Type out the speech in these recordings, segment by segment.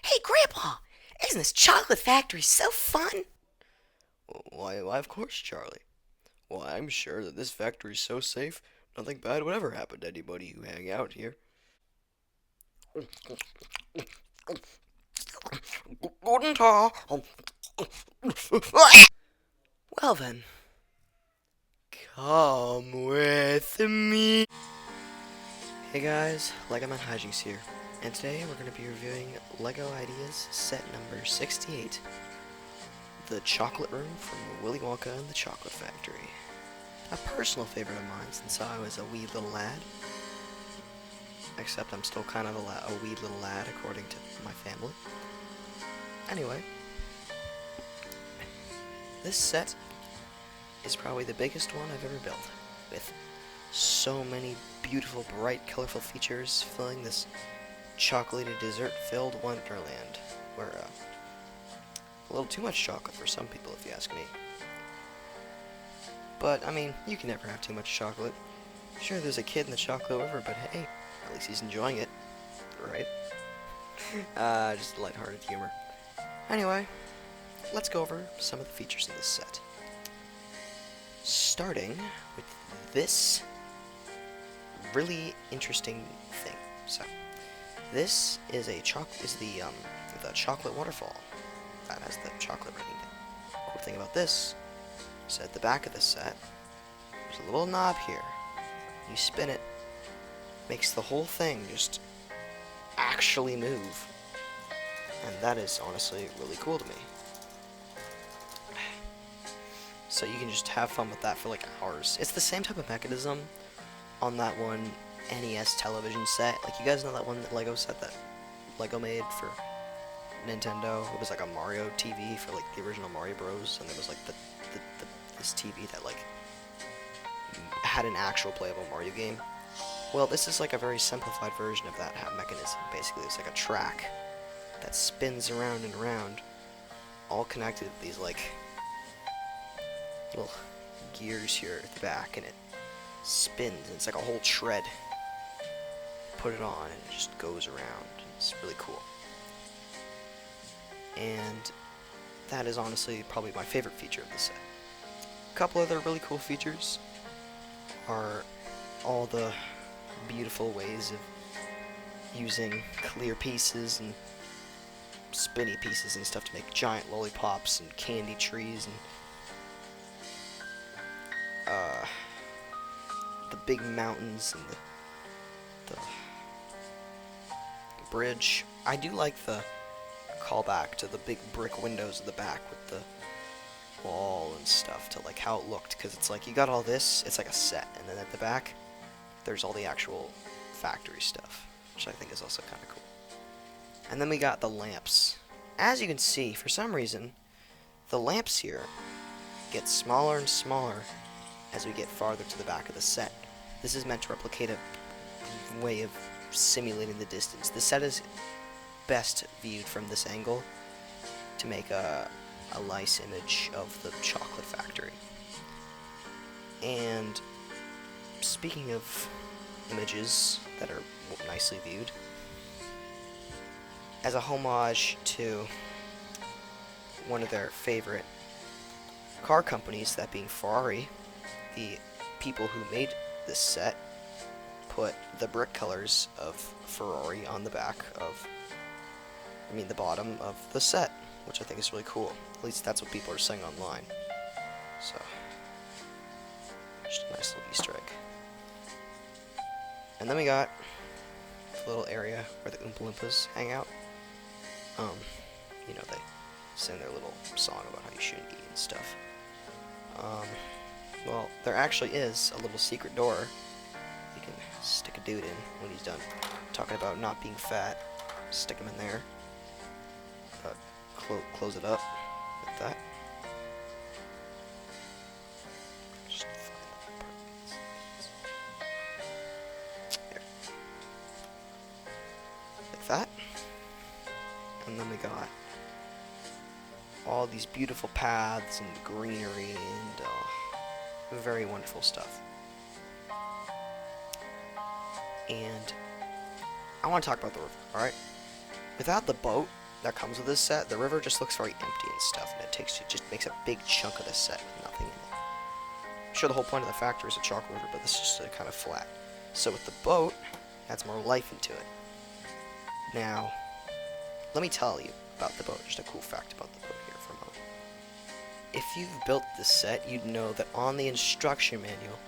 Hey, Grandpa! Isn't this chocolate factory so fun? Why, of course, Charlie. Why, I'm sure that this factory's so safe, nothing bad would ever happen to anybody who hang out here. Guten Tag. Well then, come with me. Hey guys, Lego Man Hijinks here, and today we're going to be reviewing Lego Ideas set number 68, The Chocolate Room from Willy Wonka and the Chocolate Factory. A personal favorite of mine since I was a wee little lad. Except I'm still kind of a wee little lad according to my family. Anyway, this set is probably the biggest one I've ever built, with so many beautiful, bright, colorful features filling this chocolatey, dessert-filled wonderland, where a little too much chocolate for some people, if you ask me. But, I mean, you can never have too much chocolate. Sure, there's a kid in the chocolate river, but hey, at least he's enjoying it, right? Just lighthearted humor. Anyway, let's go over some of the features in this set. Starting with this really interesting thing. So, this is the chocolate waterfall that has the chocolate raining down. Cool thing about this is at the back of the set, there's a little knob here. You spin it, makes the whole thing just actually move, and that is honestly really cool to me. So you can just have fun with that for like hours. It's the same type of mechanism on that one NES television set. Like, you guys know that one Lego set that Lego made for Nintendo? It was like a Mario TV for like the original Mario Bros. And there was like this TV that like had an actual playable Mario game. Well, this is like a very simplified version of that mechanism. Basically, it's like a track that spins around and around, all connected with these like little gears here at the back, and it spins, and it's like a whole tread. Put it on, and it just goes around. It's really cool. And that is honestly probably my favorite feature of the set. A couple other really cool features are all the beautiful ways of using clear pieces and spinny pieces and stuff to make giant lollipops and candy trees and the big mountains and the bridge. I do like the callback to the big brick windows at the back with the wall and stuff, to like how it looked, because it's like you got all this, it's like a set, and then at the back there's all the actual factory stuff, which I think is also kind of cool. And then we got the lamps. As you can see, for some reason the lamps here get smaller and smaller as we get farther to the back of the set. This is meant to replicate a way of simulating the distance. The set is best viewed from this angle to make a nice image of the chocolate factory. And speaking of images that are nicely viewed, as a homage to one of their favorite car companies, that being Ferrari, the people who made this set put the brick colors of Ferrari on the the bottom of the set, which I think is really cool. At least that's what people are saying online. So, just a nice little Easter egg. And then we got the little area where the Oompa Loompas hang out. You know, they sing their little song about how you shouldn't eat and stuff. Well, there actually is a little secret door you can stick a dude in when he's done talking about not being fat. Stick him in there. Close it up like that. Just there. Like that. And then we got all these beautiful paths and greenery and very wonderful stuff. And I want to talk about the river, alright? Without the boat, that comes with this set, the river just looks very empty and stuff, and just makes a big chunk of the set with nothing in it. I'm sure the whole point of the factory is a chalk river, but this is just kind of flat. So with the boat, adds more life into it. Now, let me tell you about the boat, just a cool fact about the boat here for a moment. If you've built this set, you'd know that on the instruction manual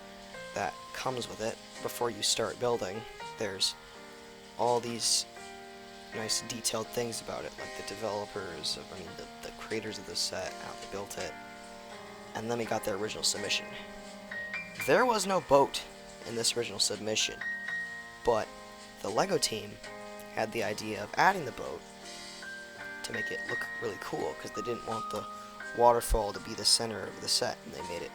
that comes with it, before you start building, there's all these nice detailed things about it, like the developers, the creators of the set, how they built it, and then we got their original submission. There was no boat in this original submission, but the LEGO team had the idea of adding the boat to make it look really cool, because they didn't want the waterfall to be the center of the set, and they made it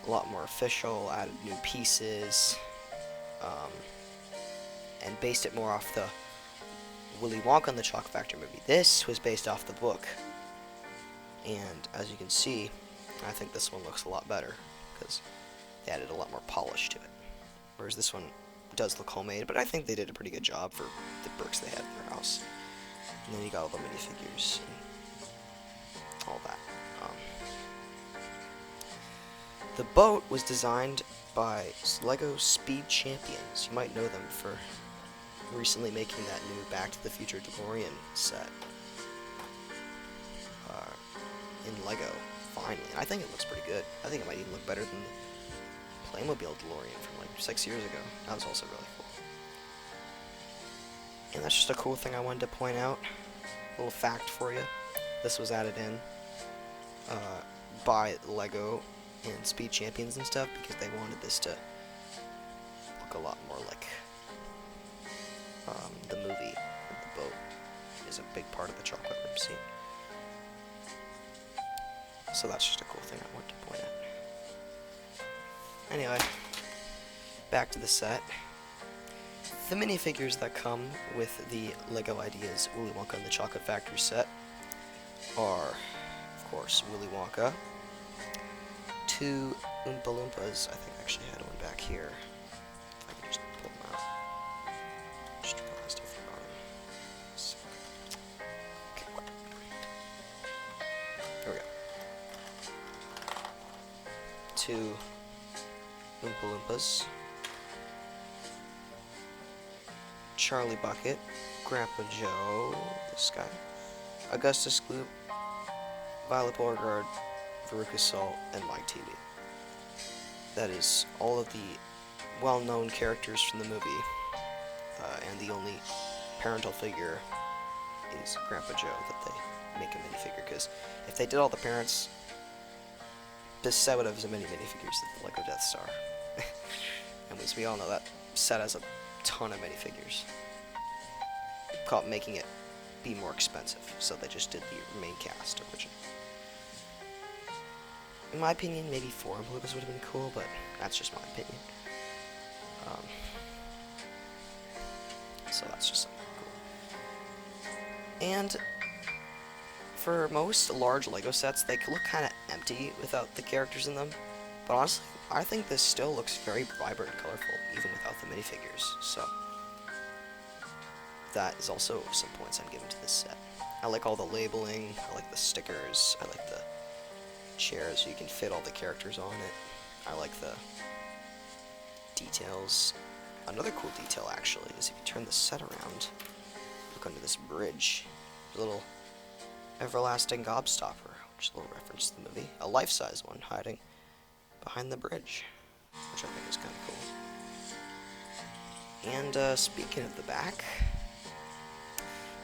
a lot more official, added new pieces, and based it more off the Willy Wonka and the Chocolate Factory movie. This was based off the book, and as you can see, I think this one looks a lot better, because they added a lot more polish to it, whereas this one does look homemade, but I think they did a pretty good job for the bricks they had in their house. And then you got all the minifigures and all that. The boat was designed by LEGO Speed Champions. You might know them for recently making that new Back to the Future DeLorean set in LEGO, finally. And I think it looks pretty good. I think it might even look better than the Playmobil DeLorean from like 6 years ago. That was also really cool. And that's just a cool thing I wanted to point out. A little fact for you. This was added in by LEGO and Speed Champions and stuff, because they wanted this to look a lot more like the movie. The boat is a big part of the chocolate room scene. So that's just a cool thing I wanted to point out. Anyway, back to the set. The minifigures that come with the LEGO Ideas Willy Wonka and the Chocolate Factory set are, of course, Willy Wonka, 2 Oompa Loompas. I think I actually had one back here. If I can just pull them out. Just realized I forgot them. Okay. Here we go. 2 Oompa Loompas. Charlie Bucket, Grandpa Joe, this guy, Augustus Gloop, Violet Beauregard, Veruca Salt, and Mike TV. That is all of the well-known characters from the movie, and the only parental figure is Grandpa Joe that they make a minifigure, because if they did all the parents, this set would have as many minifigures as the LEGO Death Star. And as we all know, that set has a ton of minifigures. Caught making it be more expensive, so they just did the main cast originally. In my opinion, maybe 4 Blues would have been cool, but that's just my opinion. So that's just something cool. And for most large LEGO sets, they can look kind of empty without the characters in them. But honestly, I think this still looks very vibrant and colorful, even without the minifigures. So that is also some points I'm giving to this set. I like all the labeling, I like the stickers, I like the chairs so you can fit all the characters on it. I like the details. Another cool detail actually is if you turn the set around, look under this bridge, a little everlasting gobstopper, which is a little reference to the movie. A life-size one hiding behind the bridge, which I think is kind of cool. And speaking of the back,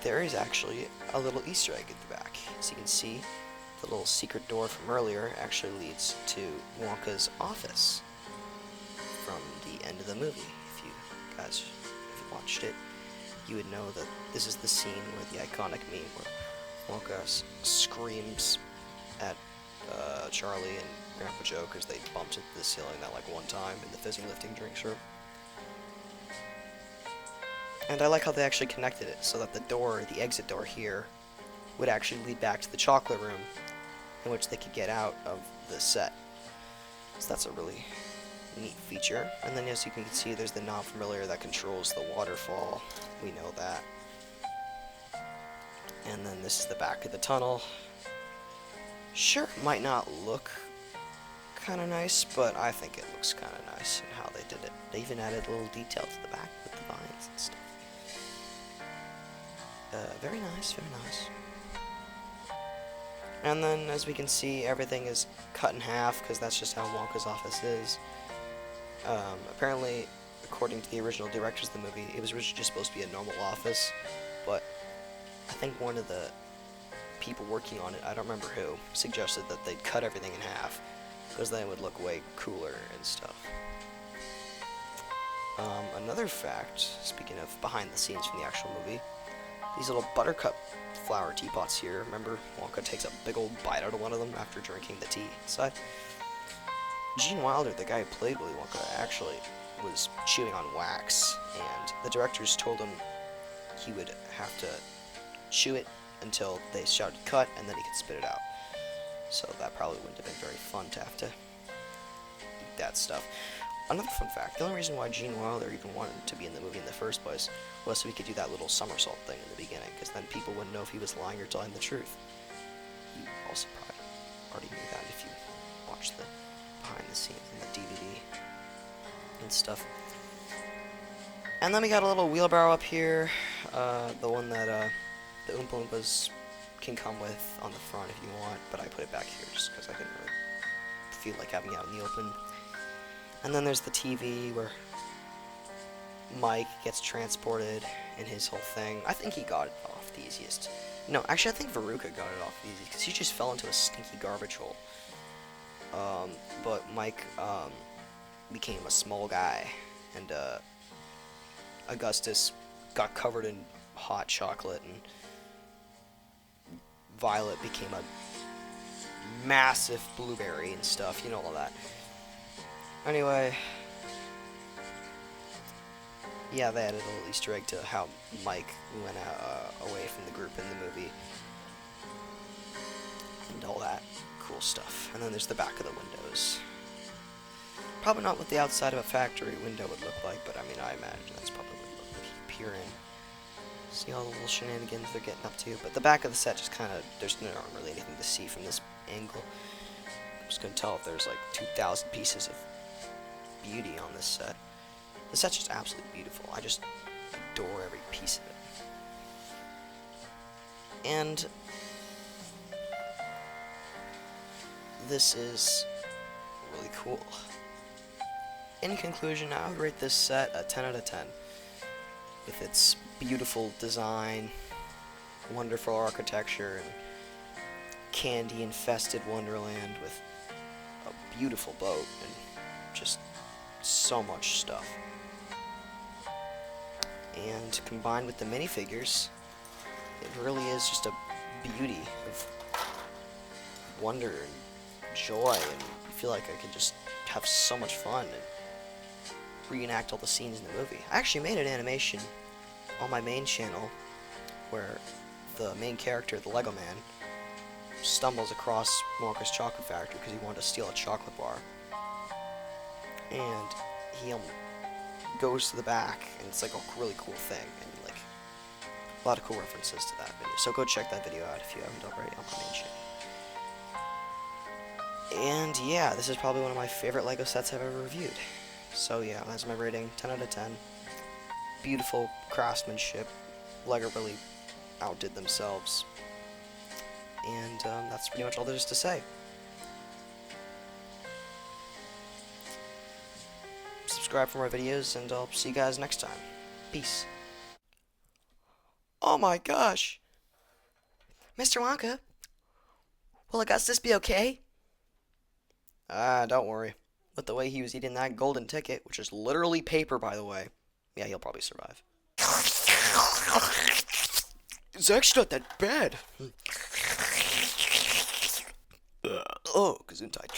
there is actually a little Easter egg at the back. As you can see, the little secret door from earlier actually leads to Wonka's office from the end of the movie. If you guys watched it, you would know that this is the scene where the iconic meme where Wonka screams at Charlie and Grandpa Joe because they bumped into the ceiling that like one time in the fizzy lifting drinks room. And I like how they actually connected it so that the door, the exit door here, would actually lead back to the chocolate room in which they could get out of the set. So that's a really neat feature. And then as you can see, there's the knob from earlier that controls the waterfall. We know that. And then this is the back of the tunnel. Sure, it might not look kind of nice, but I think it looks kind of nice in how they did it. They even added a little detail to the back with the vines and stuff. Very nice, very nice. And then, as we can see, everything is cut in half, because that's just how Wonka's office is. Apparently, according to the original directors of the movie, it was originally just supposed to be a normal office, but I think one of the people working on it, I don't remember who, suggested that they'd cut everything in half, because then it would look way cooler and stuff. Another fact, speaking of behind the scenes from the actual movie, these little buttercup flower teapots here, remember, Wonka takes a big old bite out of one of them after drinking the tea inside. Gene Wilder, the guy who played Willy Wonka, actually was chewing on wax, and the directors told him he would have to chew it until they shouted cut, and then he could spit it out. So that probably wouldn't have been very fun to have to eat that stuff. Another fun fact, the only reason why Gene Wilder even wanted to be in the movie in the first place was so he could do that little somersault thing in the beginning, because then people wouldn't know if he was lying or telling the truth. You also probably already knew that if you watched the behind the scenes in the DVD and stuff. And then we got a little wheelbarrow up here, the one that the Oompa Loompas can come with on the front if you want, but I put it back here just because I didn't really feel like having it out in the open. And then there's the TV where Mike gets transported in his whole thing. I think he got it off the easiest. No, actually I think Veruca got it off the easiest because he just fell into a stinky garbage hole. But Mike became a small guy, and Augustus got covered in hot chocolate, and Violet became a massive blueberry and stuff, you know, all that. Anyway, yeah, they added a little Easter egg to how Mike went away from the group in the movie, and all that cool stuff. And then there's the back of the windows. Probably not what the outside of a factory window would look like, but I mean, I imagine that's probably what it would look like if you peer in. See all the little shenanigans they're getting up to. But the back of the set just kind of, there's not really anything to see from this angle. I'm just going to tell if there's like 2,000 pieces of beauty on this set. The set's just absolutely beautiful. I just adore every piece of it. And this is really cool. In conclusion, I would rate this set a 10 out of 10. With its beautiful design, wonderful architecture, and candy-infested wonderland with a beautiful boat and just so much stuff. And combined with the minifigures, it really is just a beauty of wonder and joy, and I feel like I could just have so much fun and reenact all the scenes in the movie. I actually made an animation on my main channel where the main character, the Lego Man, stumbles across Wonka's chocolate factory because he wanted to steal a chocolate bar. And he goes to the back, and it's like a really cool thing, and like a lot of cool references to that video. So go check that video out if you haven't already on my main channel. And yeah, this is probably one of my favorite Lego sets I've ever reviewed. So yeah, that's my rating, 10 out of 10. Beautiful craftsmanship. Lego really outdid themselves. And that's pretty much all there is to say. Subscribe for more videos, and I'll see you guys next time. Peace. Oh my gosh! Mr. Wonka, will Augustus be okay? Don't worry. With the way he was eating that golden ticket, which is literally paper, by the way, yeah, he'll probably survive. It's actually not that bad. Oh, Gesundheit.